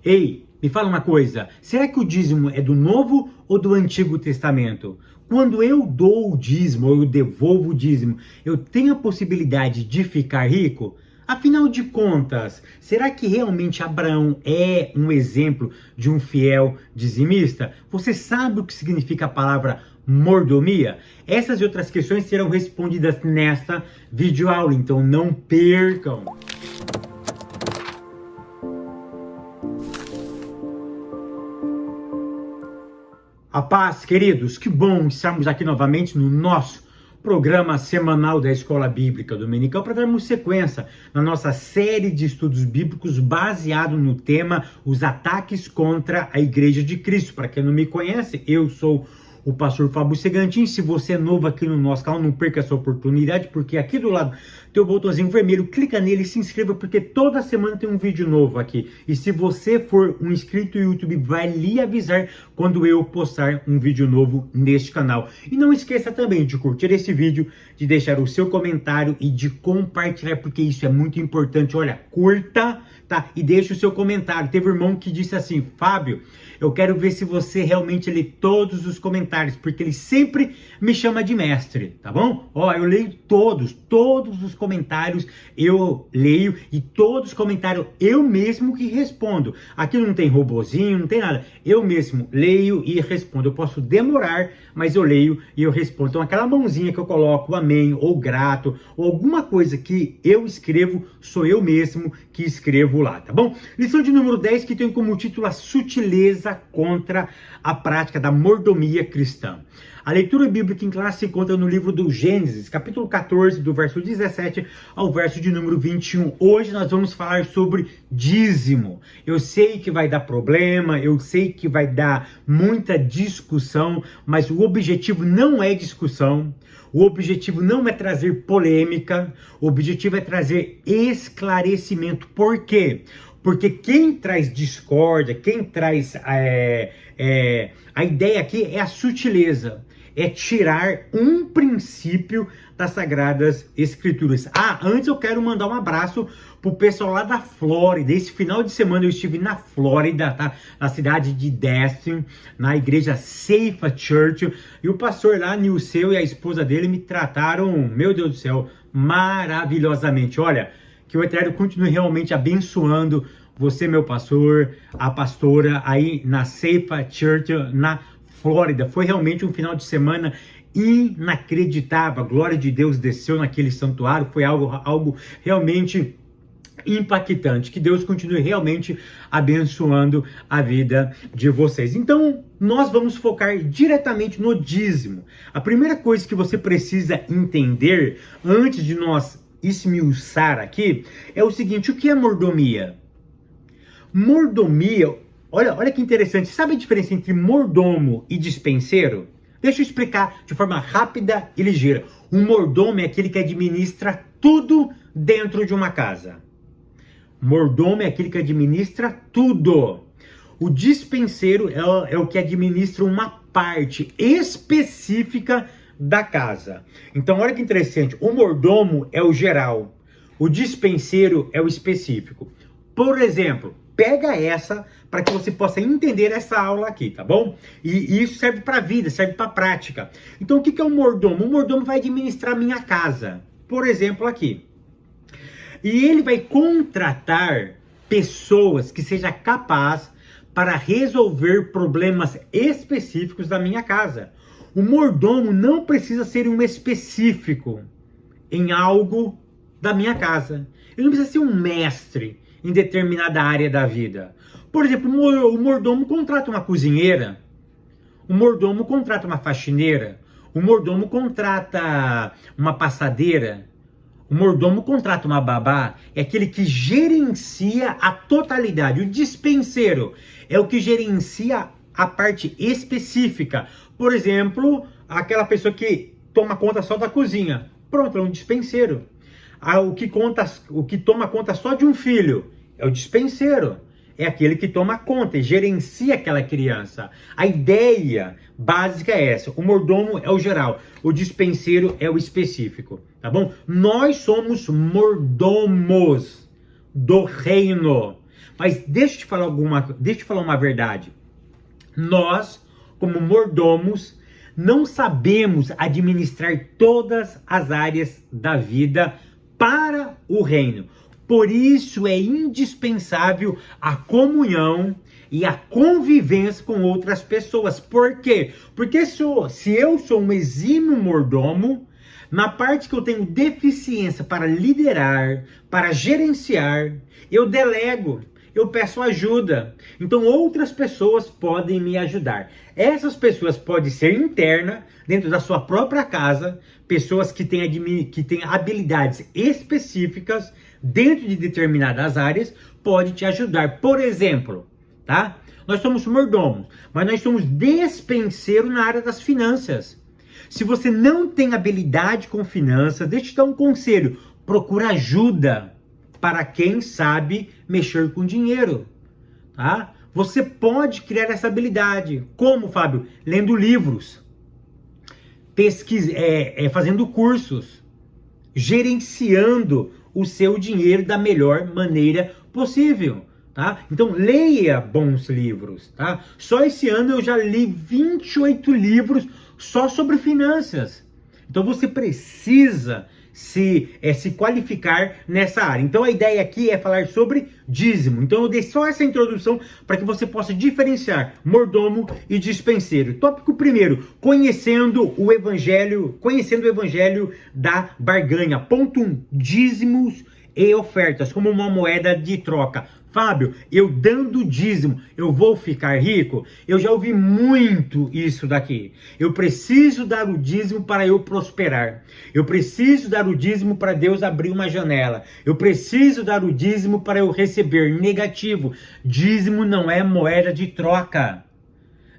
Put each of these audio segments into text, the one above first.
Ei, me fala uma coisa, será que o dízimo é do Novo ou do Antigo Testamento? Quando eu dou o dízimo, ou eu devolvo o dízimo, eu tenho a possibilidade de ficar rico? Afinal de contas, será que realmente Abraão é um exemplo de um fiel dizimista? Você sabe o que significa a palavra mordomia? Essas e outras questões serão respondidas nesta videoaula, então não percam! A paz, queridos, que bom estarmos aqui novamente no nosso programa semanal da Escola Bíblica Dominical para darmos sequência na nossa série de estudos bíblicos baseado no tema Os Ataques contra a Igreja de Cristo. Para quem não me conhece, eu sou o pastor Fábio Segantin. Se você é novo aqui no nosso canal, não perca essa oportunidade, porque aqui do lado tem o botãozinho vermelho, clica nele e se inscreva, porque toda semana tem um vídeo novo aqui. E se você for um inscrito, o YouTube vai lhe avisar quando eu postar um vídeo novo neste canal. E não esqueça também de curtir esse vídeo, de deixar o seu comentário e de compartilhar, porque isso é muito importante. Olha, curta, tá? E deixe o seu comentário. Teve um irmão que disse assim: Fábio, eu quero ver se você realmente lê todos os comentários, porque ele sempre me chama de mestre, tá bom? Ó, eu leio todos os comentários eu leio, e todos os comentários eu mesmo que respondo. Aqui não tem robozinho, não tem nada. Eu mesmo leio e respondo. Eu posso demorar, mas eu leio e eu respondo. Então aquela mãozinha que eu coloco, amém, ou grato, ou alguma coisa que eu escrevo, sou eu mesmo que escrevo lá, tá bom? Lição de número 10, que tem como título a sutileza contra a prática da mordomia cristã. A leitura bíblica em classe se encontra no livro do Gênesis, capítulo 14, do verso 17 ao verso de número 21. Hoje nós vamos falar sobre dízimo. Eu sei que vai dar problema, eu sei que vai dar muita discussão, mas o objetivo não é discussão. O objetivo não é trazer polêmica, o objetivo é trazer esclarecimento. Por quê? Porque quem traz discórdia, quem traz a ideia aqui é a sutileza, é tirar um princípio das Sagradas Escrituras. Antes eu quero mandar um abraço pro pessoal lá da Flórida. Esse final de semana eu estive na Flórida, tá? Na cidade de Destin, na igreja Seifa Church, e o pastor lá, Nilceu, e a esposa dele me trataram, meu Deus do céu, maravilhosamente. Olha, que o Eterno continue realmente abençoando você, meu pastor, a pastora aí na Seifa Church, na Flórida. Foi realmente um final de semana inacreditável. A glória de Deus desceu naquele santuário. Foi algo realmente impactante. Que Deus continue realmente abençoando a vida de vocês. Então, nós vamos focar diretamente no dízimo. A primeira coisa que você precisa entender, antes de nós esmiuçar aqui, é o seguinte: o que é mordomia? Mordomia, olha que interessante. Sabe a diferença entre mordomo e dispenseiro? Deixa eu explicar de forma rápida e ligeira. Um mordomo é aquele que administra tudo dentro de uma casa. Mordomo é aquele que administra tudo. O dispenseiro é o que administra uma parte específica da casa. Então, olha que interessante. O mordomo é o geral. O dispenseiro é o específico. Por exemplo, pega essa para que você possa entender essa aula aqui, tá bom? E isso serve para a vida, serve para a prática. Então, o que é um mordomo? O mordomo vai administrar minha casa, por exemplo, aqui. E ele vai contratar pessoas que sejam capazes para resolver problemas específicos da minha casa. O mordomo não precisa ser um específico em algo da minha casa. Ele não precisa ser um mestre em determinada área da vida. Por exemplo, o mordomo contrata uma cozinheira, o mordomo contrata uma faxineira, o mordomo contrata uma passadeira, o mordomo contrata uma babá. É aquele que gerencia a totalidade. O dispenseiro é o que gerencia a parte específica. Por exemplo, aquela pessoa que toma conta só da cozinha. Pronto, é um dispenseiro. O que toma conta só de um filho é o dispenseiro. É aquele que toma conta e gerencia aquela criança. A ideia básica é essa. O mordomo é o geral. O dispenseiro é o específico. Tá bom? Nós somos mordomos do reino. Mas deixa eu te falar uma verdade. Nós, como mordomos, não sabemos administrar todas as áreas da vida para o reino. Por isso é indispensável a comunhão e a convivência com outras pessoas. Por quê? Porque se eu sou um exímio mordomo, na parte que eu tenho deficiência para liderar, para gerenciar, eu delego, eu peço ajuda. Então outras pessoas podem me ajudar. Essas pessoas podem ser internas, dentro da sua própria casa, pessoas que têm habilidades específicas dentro de determinadas áreas, pode te ajudar. Por exemplo, tá? Nós somos mordomos, mas nós somos despenseiros na área das finanças. Se você não tem habilidade com finanças, deixa eu te dar um conselho. Procura ajuda para quem sabe mexer com dinheiro, tá? Você pode criar essa habilidade. Como, Fábio? Lendo livros, fazendo cursos, gerenciando o seu dinheiro da melhor maneira possível, tá? Então, leia bons livros, tá? Só esse ano eu já li 28 livros só sobre finanças. Então, você precisa se qualificar nessa área. Então, a ideia aqui é falar sobre dízimo. Então, eu dei só essa introdução para que você possa diferenciar mordomo e dispenseiro. Tópico primeiro, conhecendo o evangelho da barganha. Ponto 1, dízimos e ofertas como uma moeda de troca. Fábio, eu dando dízimo, eu vou ficar rico? Eu já ouvi muito isso daqui. Eu preciso dar o dízimo para eu prosperar. Eu preciso dar o dízimo para Deus abrir uma janela. Eu preciso dar o dízimo para eu receber. Negativo. Dízimo não é moeda de troca.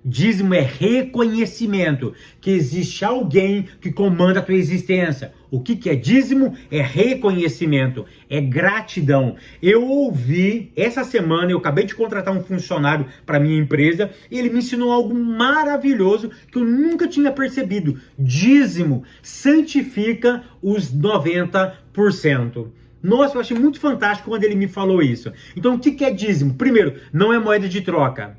Dízimo é reconhecimento que existe alguém que comanda a tua existência. O que é dízimo? É reconhecimento, é gratidão. Eu ouvi, essa semana, eu acabei de contratar um funcionário para minha empresa e ele me ensinou algo maravilhoso que eu nunca tinha percebido. Dízimo santifica os 90%. Nossa, eu achei muito fantástico quando ele me falou isso. Então, o que é dízimo? Primeiro, não é moeda de troca.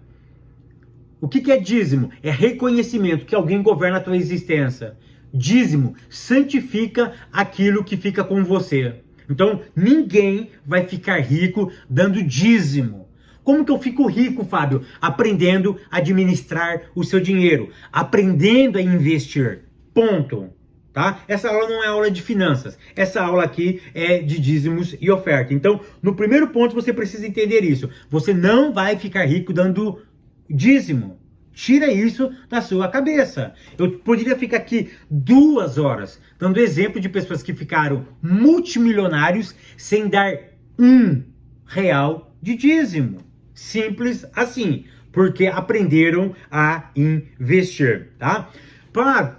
O que é dízimo? É reconhecimento que alguém governa a tua existência. Dízimo santifica aquilo que fica com você. Então, ninguém vai ficar rico dando dízimo. Como que eu fico rico, Fábio? Aprendendo a administrar o seu dinheiro. Aprendendo a investir. Ponto. Tá? Essa aula não é aula de finanças. Essa aula aqui é de dízimos e oferta. Então, no primeiro ponto, você precisa entender isso. Você não vai ficar rico dando dízimo. Tira isso da sua cabeça. Eu poderia ficar aqui 2 horas dando exemplo de pessoas que ficaram multimilionários sem dar R$1 de dízimo. Simples assim, porque aprenderam a investir, tá?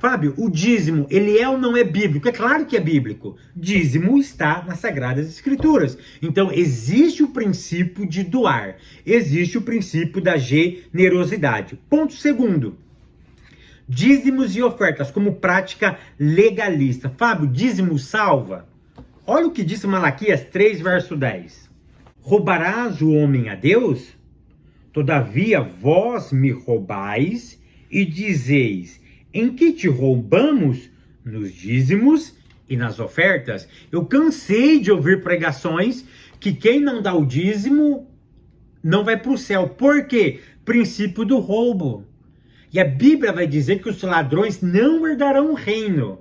Fábio, o dízimo, ele é ou não é bíblico? É claro que é bíblico. Dízimo está nas Sagradas Escrituras. Então, existe o princípio de doar. Existe o princípio da generosidade. Ponto segundo. Dízimos e ofertas como prática legalista. Fábio, dízimo salva? Olha o que diz Malaquias 3, verso 10. Roubarás o homem a Deus? Todavia vós me roubais e dizeis: em que te roubamos? Nos dízimos e nas ofertas. Eu cansei de ouvir pregações que quem não dá o dízimo não vai para o céu. Por quê? Princípio do roubo. E a Bíblia vai dizer que os ladrões não herdarão o reino.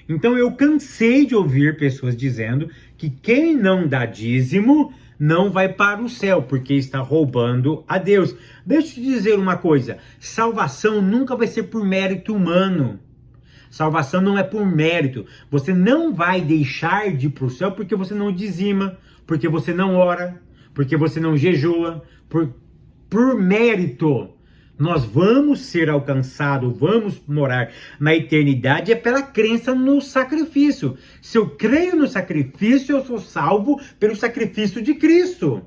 Então eu cansei de ouvir pessoas dizendo que quem não dá dízimo não vai para o céu, porque está roubando a Deus. Deixa eu te dizer uma coisa, salvação nunca vai ser por mérito humano. Salvação não é por mérito. Você não vai deixar de ir para o céu porque você não dizima, porque você não ora, porque você não jejua, por mérito. Nós vamos ser alcançados, vamos morar na eternidade é pela crença no sacrifício. Se eu creio no sacrifício, eu sou salvo pelo sacrifício de Cristo.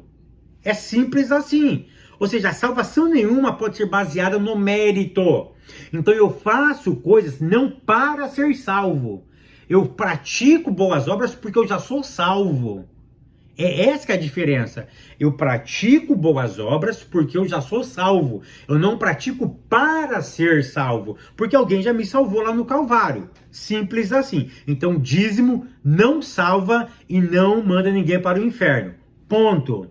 É simples assim. Ou seja, a salvação nenhuma pode ser baseada no mérito. Então eu faço coisas não para ser salvo. Eu pratico boas obras porque eu já sou salvo. É essa que é a diferença. Eu pratico boas obras porque eu já sou salvo. Eu não pratico para ser salvo, porque alguém já me salvou lá no Calvário. Simples assim. Então, dízimo não salva e não manda ninguém para o inferno. Ponto.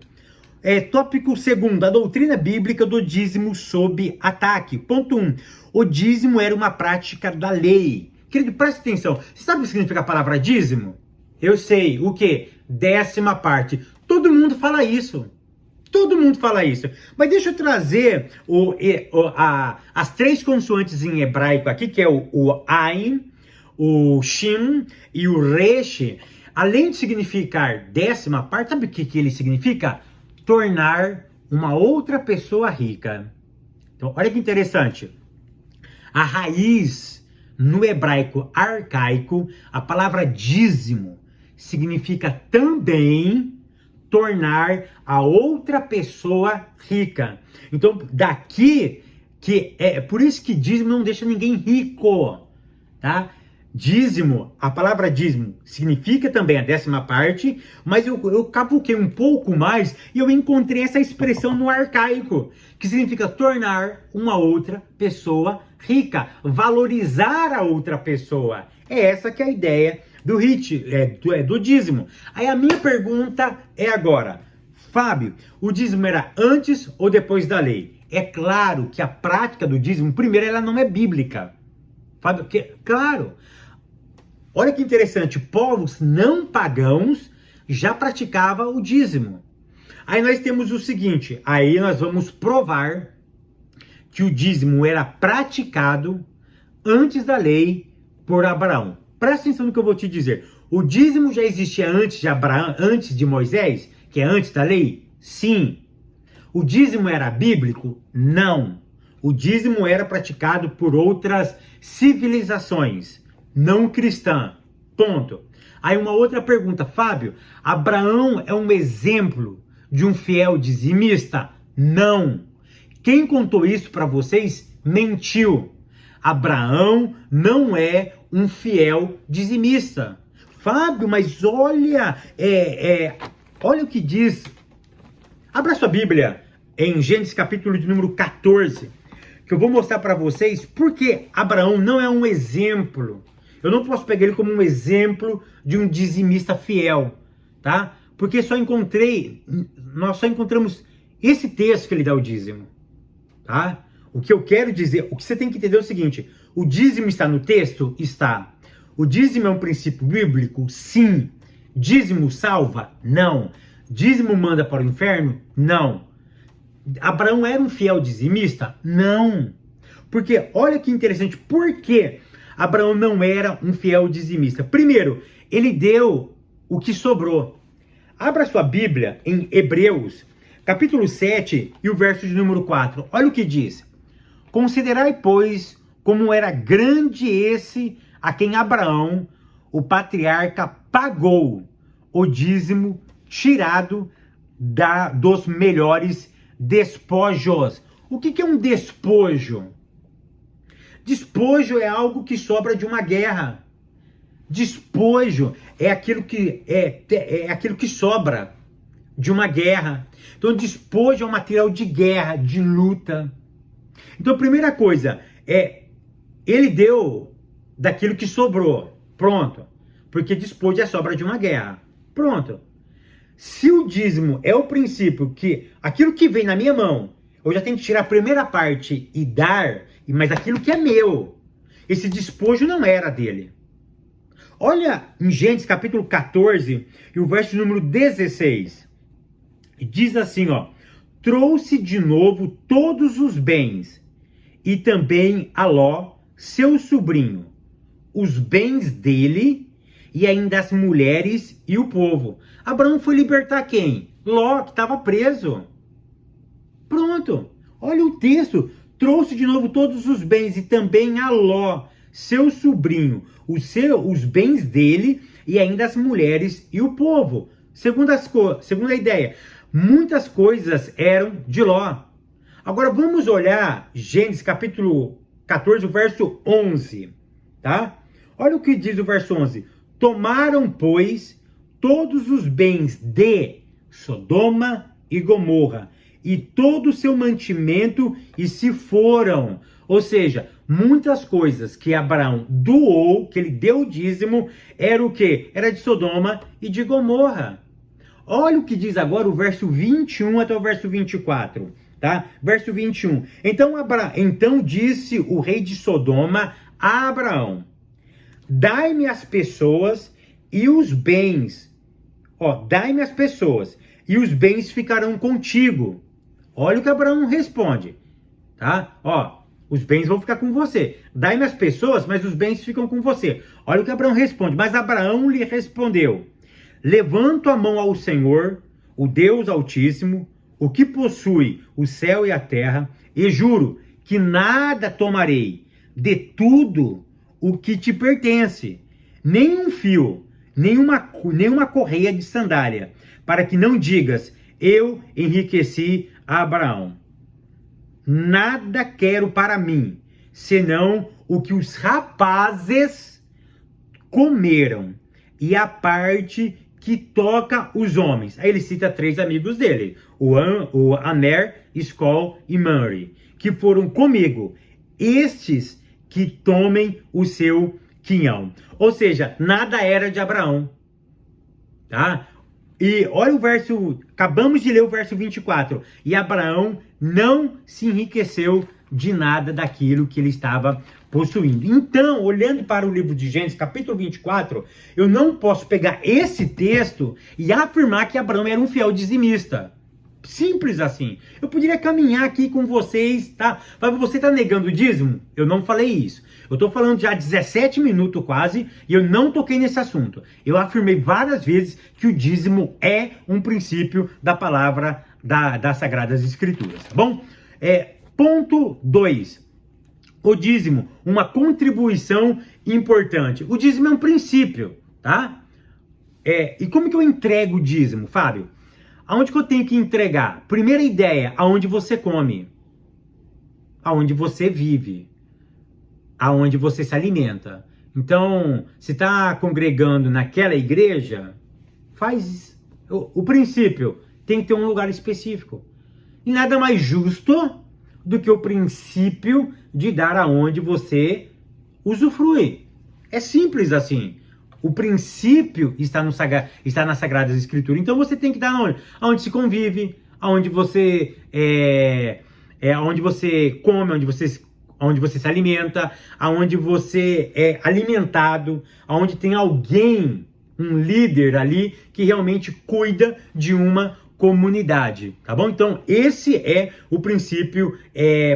Tópico 2, a doutrina bíblica do dízimo sob ataque. Ponto 1. O dízimo era uma prática da lei. Querido, preste atenção. Você sabe o que significa a palavra dízimo? Eu sei. O quê? 10ª parte. Todo mundo fala isso. Todo mundo fala isso. Mas deixa eu trazer as 3 consoantes em hebraico aqui, que é o Ain, o Shin e o Resh. Além de significar 10ª parte, sabe o que ele significa? Tornar uma outra pessoa rica. Então, olha que interessante. A raiz no hebraico arcaico, a palavra dízimo, significa também tornar a outra pessoa rica. Então, daqui, que é por isso que dízimo não deixa ninguém rico, tá? Dízimo, a palavra dízimo significa também a 10ª parte, mas eu cavuquei um pouco mais e eu encontrei essa expressão no arcaico, que significa tornar uma outra pessoa rica, valorizar a outra pessoa. É essa que é a ideia do dízimo. Aí a minha pergunta é agora, Fábio, o dízimo era antes ou depois da lei? É claro que a prática do dízimo, primeiro, ela não é bíblica. Fábio, claro. Olha que interessante, povos não pagãos já praticavam o dízimo. Aí nós temos o seguinte, aí nós vamos provar que o dízimo era praticado antes da lei por Abraão. Presta atenção no que eu vou te dizer. O dízimo já existia antes de Abraão, antes de Moisés, que é antes da lei? Sim. O dízimo era bíblico? Não. O dízimo era praticado por outras civilizações, não cristã. Ponto. Aí uma outra pergunta, Fábio, Abraão é um exemplo de um fiel dizimista? Não. Quem contou isso para vocês mentiu. Abraão não é um fiel dizimista. Fábio, mas olha, olha o que diz. Abra sua Bíblia em Gênesis capítulo de número 14, que eu vou mostrar para vocês porque Abraão não é um exemplo. Eu não posso pegar ele como um exemplo de um dizimista fiel, tá? Porque nós só encontramos esse texto que ele dá o dízimo, tá? O que eu quero dizer, o que você tem que entender é o seguinte, o dízimo está no texto? Está. O dízimo é um princípio bíblico? Sim. Dízimo salva? Não. Dízimo manda para o inferno? Não. Abraão era um fiel dizimista? Não. Porque, olha que interessante, por que Abraão não era um fiel dizimista? Primeiro, ele deu o que sobrou. Abra sua Bíblia em Hebreus, capítulo 7 e o verso de número 4. Olha o que diz. Considerai, pois, como era grande esse a quem Abraão, o patriarca, pagou o dízimo tirado dos melhores despojos. O que é um despojo? Despojo é algo que sobra de uma guerra. Despojo é aquilo que aquilo que sobra de uma guerra. Então, despojo é um material de guerra, de luta. Então, a primeira coisa ele deu daquilo que sobrou. Pronto. Porque despojo é a sobra de uma guerra. Pronto. Se o dízimo é o princípio que aquilo que vem na minha mão, eu já tenho que tirar a primeira parte e dar, mas aquilo que é meu, esse despojo não era dele. Olha em Gênesis capítulo 14 e o verso número 16. Diz assim, ó. Trouxe de novo todos os bens e também a Ló, seu sobrinho, os bens dele e ainda as mulheres e o povo. Abraão foi libertar quem? Ló, que estava preso. Pronto. Olha o texto. Trouxe de novo todos os bens e também a Ló, seu sobrinho, os bens dele e ainda as mulheres e o povo. Segunda ideia, muitas coisas eram de Ló. Agora vamos olhar Gênesis capítulo 14, verso 11, tá? Olha o que diz o verso 11. Tomaram, pois, todos os bens de Sodoma e Gomorra e todo o seu mantimento e se foram. Ou seja, muitas coisas que Abraão doou, que ele deu o dízimo, era o quê? Era de Sodoma e de Gomorra. Olha o que diz agora o verso 21 até o verso 24, tá? Verso 21. Então disse o rei de Sodoma a Abraão: dai-me as pessoas e os bens. Dai-me as pessoas e os bens ficarão contigo. Olha o que Abraão responde, tá? Os bens vão ficar com você. Dai-me as pessoas, mas os bens ficam com você. Olha o que Abraão responde. Mas Abraão lhe respondeu: levanto a mão ao Senhor, o Deus Altíssimo, o que possui o céu e a terra, e juro que nada tomarei de tudo o que te pertence, nem um fio, nenhuma correia de sandália, para que não digas: eu enriqueci a Abraão. Nada quero para mim, senão o que os rapazes comeram, e a parte que toca os homens. Aí ele cita 3 amigos dele, o Aner, Escol e Mamre, que foram comigo. Estes que tomem o seu quinhão. Ou seja, nada era de Abraão. Tá? E olha o verso, acabamos de ler o verso 24. E Abraão não se enriqueceu de nada daquilo que ele estava possuindo. Então, olhando para o livro de Gênesis, capítulo 24, eu não posso pegar esse texto e afirmar que Abraão era um fiel dizimista. Simples assim. Eu poderia caminhar aqui com vocês, tá? Mas você tá negando o dízimo? Eu não falei isso. Eu tô falando já há 17 minutos quase e eu não toquei nesse assunto. Eu afirmei várias vezes que o dízimo é um princípio da palavra das Sagradas Escrituras, tá bom? Ponto 2. O dízimo, uma contribuição importante. O dízimo é um princípio, tá? E como que eu entrego o dízimo, Fábio? Aonde que eu tenho que entregar? Primeira ideia, aonde você come, aonde você vive, aonde você se alimenta. Então, se está congregando naquela igreja, faz o princípio, tem que ter um lugar específico. E nada mais justo do que o princípio de dar aonde você usufrui. É simples assim. O princípio está nas Sagradas Escrituras. Então você tem que dar onde? Aonde se convive, aonde você aonde você come, onde você se alimenta, aonde você é alimentado, aonde tem alguém, um líder ali que realmente cuida de uma comunidade, tá bom? Então esse é o princípio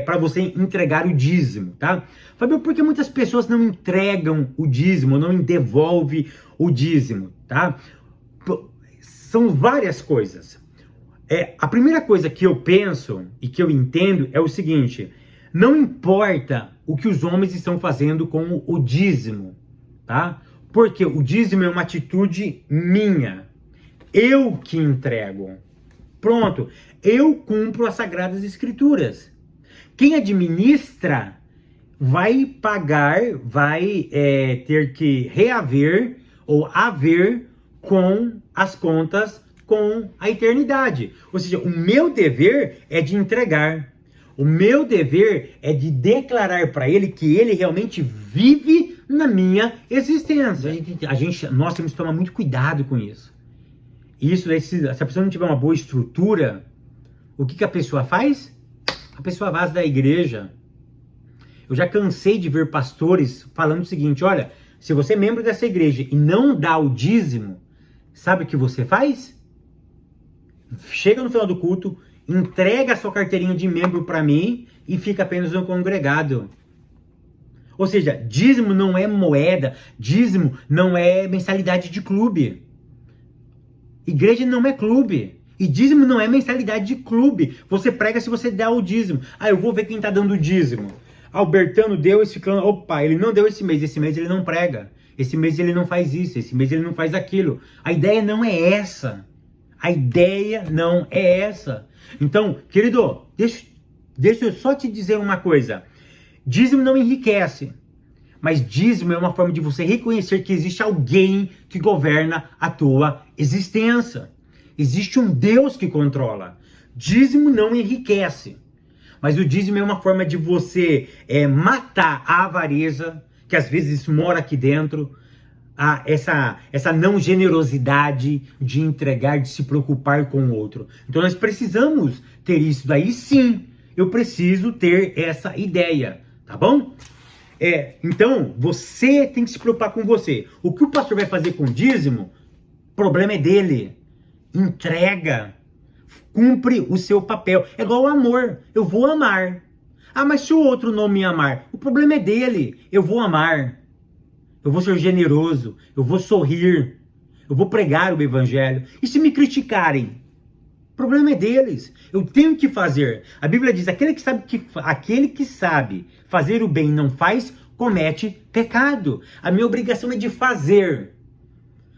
para você entregar o dízimo, tá? Fábio, por que muitas pessoas não entregam o dízimo, não devolvem o dízimo, tá? São várias coisas. A primeira coisa que eu penso e que eu entendo é o seguinte: não importa o que os homens estão fazendo com o dízimo, tá? Porque o dízimo é uma atitude minha. Eu que entrego. Pronto. Eu cumpro as Sagradas Escrituras. Quem administra vai pagar, vai ter que reaver ou haver com as contas com a eternidade. Ou seja, o meu dever é de entregar. O meu dever é de declarar para ele que ele realmente vive na minha existência. Nós temos que tomar muito cuidado com isso. Isso, se a pessoa não tiver uma boa estrutura, o que a pessoa faz? A pessoa vaza da igreja. Eu já cansei de ver pastores falando o seguinte: olha, se você é membro dessa igreja e não dá o dízimo, sabe o que você faz? Chega no final do culto, entrega a sua carteirinha de membro para mim e fica apenas no congregado. Ou seja, dízimo não é moeda, dízimo não é mensalidade de clube. Igreja não é clube. E dízimo não é mensalidade de clube. Você prega se você der o dízimo. Eu vou ver quem está dando o dízimo. Albertano deu esse clã. Opa, ele não deu esse mês ele não prega. Esse mês ele não faz isso, esse mês ele não faz aquilo. A ideia não é essa. A ideia não é essa. Então, querido, deixa eu só te dizer uma coisa. Dízimo não enriquece. Mas dízimo é uma forma de você reconhecer que existe alguém que governa a tua existência. Existe um Deus que controla. Dízimo não enriquece. Mas o dízimo é uma forma de você matar a avareza, que às vezes mora aqui dentro, essa não generosidade de entregar, de se preocupar com o outro. Então nós precisamos ter isso daí, sim. Eu preciso ter essa ideia, tá bom? Então, você tem que se preocupar com você. O que o pastor vai fazer com o dízimo, o problema é dele. Entrega. Cumpre o seu papel. É igual o amor. Eu vou amar. Ah, mas se o outro não me amar, o problema é dele. Eu vou amar. Eu vou ser generoso. Eu vou sorrir. Eu vou pregar o evangelho. E se me criticarem? O problema é deles. Eu tenho que fazer. A Bíblia diz, aquele que sabe fazer o bem e não faz, comete pecado. A minha obrigação é de fazer.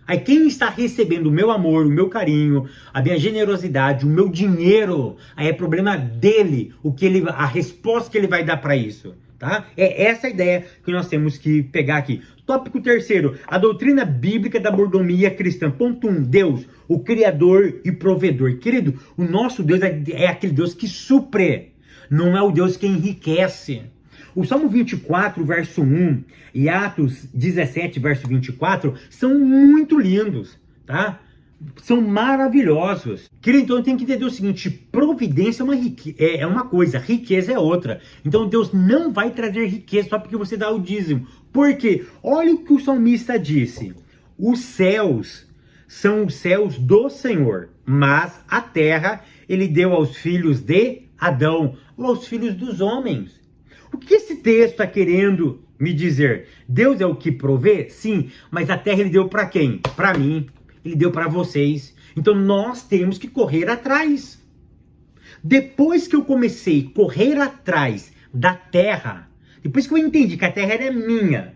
Aí quem está recebendo o meu amor, o meu carinho, a minha generosidade, o meu dinheiro, aí é problema dele, a resposta que ele vai dar para isso, tá? É essa a ideia que nós temos que pegar aqui. Tópico 3º, a doutrina bíblica da mordomia cristã. Ponto 1, Deus, o Criador e provedor. Querido, o nosso Deus é aquele Deus que supre, não é o Deus que enriquece. O Salmo 24, verso 1 e Atos 17, verso 24 são muito lindos, tá? São maravilhosos. Querido, então tem que entender o seguinte, providência é uma coisa, riqueza é outra. Então Deus não vai trazer riqueza só porque você dá o dízimo. Por quê? Olha o que o salmista disse. Os céus são os céus do Senhor, mas a terra ele deu aos filhos de Adão, ou aos filhos dos homens. O que esse texto está querendo me dizer? Deus é o que provê? Sim, mas a terra ele deu para quem? Para mim, ele deu para vocês. Então nós temos que correr atrás. Depois que eu comecei a correr atrás da terra, depois que eu entendi que a terra era minha,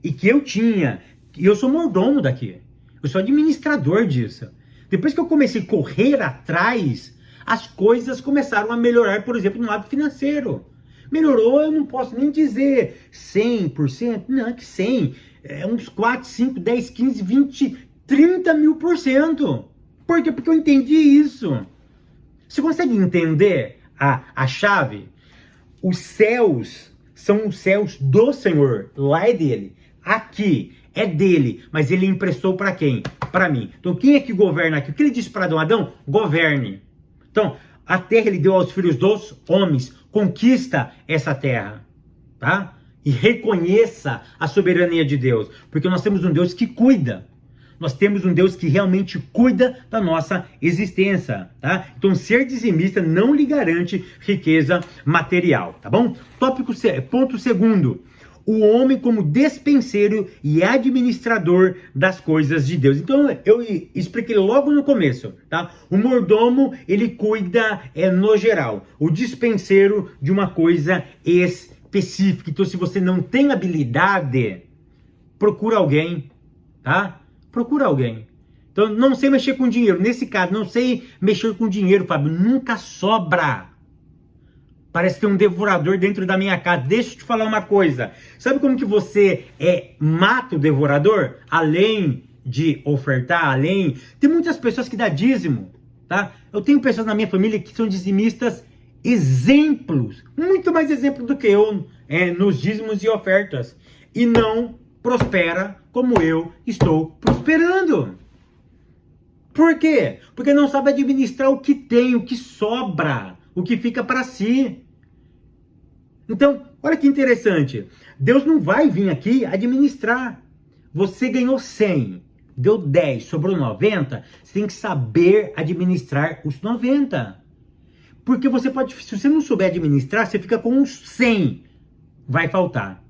e que eu sou mordomo daqui, eu sou administrador disso. Depois que eu comecei a correr atrás, as coisas começaram a melhorar, por exemplo, no lado financeiro. Melhorou, eu não posso nem dizer 100%, não, que 100, uns 4, 5, 10, 15, 20, 30 mil %. Por quê? Porque eu entendi isso. Você consegue entender a chave? Os céus são os céus do Senhor, lá é dele. Aqui é dele, mas ele emprestou para quem? Para mim. Então quem é que governa aqui? O que ele disse para Adão? Adão, governe. Então, a terra ele deu aos filhos dos homens. Conquista essa terra, tá? E reconheça a soberania de Deus. Porque nós temos um Deus que cuida. Nós temos um Deus que realmente cuida da nossa existência, tá? Então, ser dizimista não lhe garante riqueza material, tá bom? Ponto 2º. O homem como despenseiro e administrador das coisas de Deus. Então, eu expliquei logo no começo, tá? O mordomo, ele cuida no geral. O dispenseiro de uma coisa específica. Então, se você não tem habilidade, procura alguém, tá? Procura alguém. Então, não sei mexer com dinheiro. Nesse caso, não sei mexer com dinheiro, Fábio. Nunca sobra. Parece ter um devorador dentro da minha casa. Deixa eu te falar uma coisa. Sabe como que você mata o devorador? Além de ofertar, tem muitas pessoas que dão dízimo, tá? Eu tenho pessoas na minha família que são dizimistas exemplos. Muito mais exemplos do que eu nos dízimos e ofertas. E não prospera como eu estou prosperando. Por quê? Porque não sabe administrar o que tem, o que sobra, o que fica para si. Então, olha que interessante. Deus não vai vir aqui administrar. Você ganhou 100, deu 10, sobrou 90. Você tem que saber administrar os 90. Porque você pode, se você não souber administrar, você fica com uns 100. Vai faltar.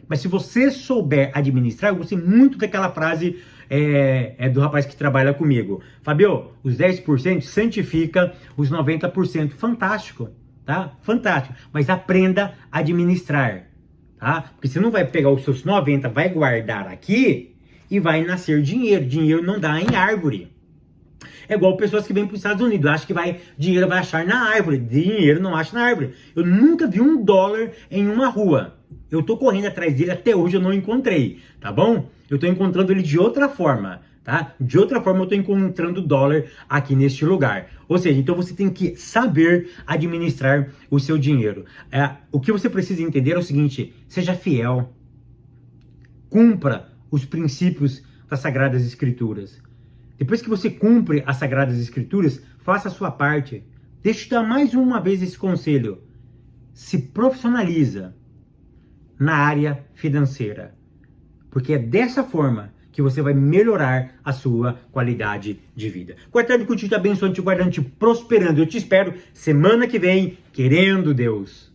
Mas se você souber administrar, eu gostei muito daquela frase do rapaz que trabalha comigo. Fabio, os 10% santifica os 90%. Fantástico, tá? Fantástico. Mas aprenda a administrar, tá? Porque você não vai pegar os seus 90, vai guardar aqui e vai nascer dinheiro. Dinheiro não dá em árvore. É igual pessoas que vêm para os Estados Unidos, acham que dinheiro vai achar na árvore. Dinheiro não acha na árvore. Eu nunca vi $1 em uma rua. Eu tô correndo atrás dele, até hoje eu não encontrei, tá bom? Eu tô encontrando ele de outra forma, tá? De outra forma eu tô encontrando dólar aqui neste lugar. Ou seja, então você tem que saber administrar o seu dinheiro. O que você precisa entender é o seguinte: seja fiel, cumpra os princípios das Sagradas Escrituras. Depois que você cumpre as Sagradas Escrituras, faça a sua parte. Deixa eu te dar mais uma vez esse conselho. Se profissionaliza na área financeira. Porque é dessa forma que você vai melhorar a sua qualidade de vida. Que o Eterno continue te abençoando, te guardando, te prosperando. Eu te espero semana que vem, querendo Deus.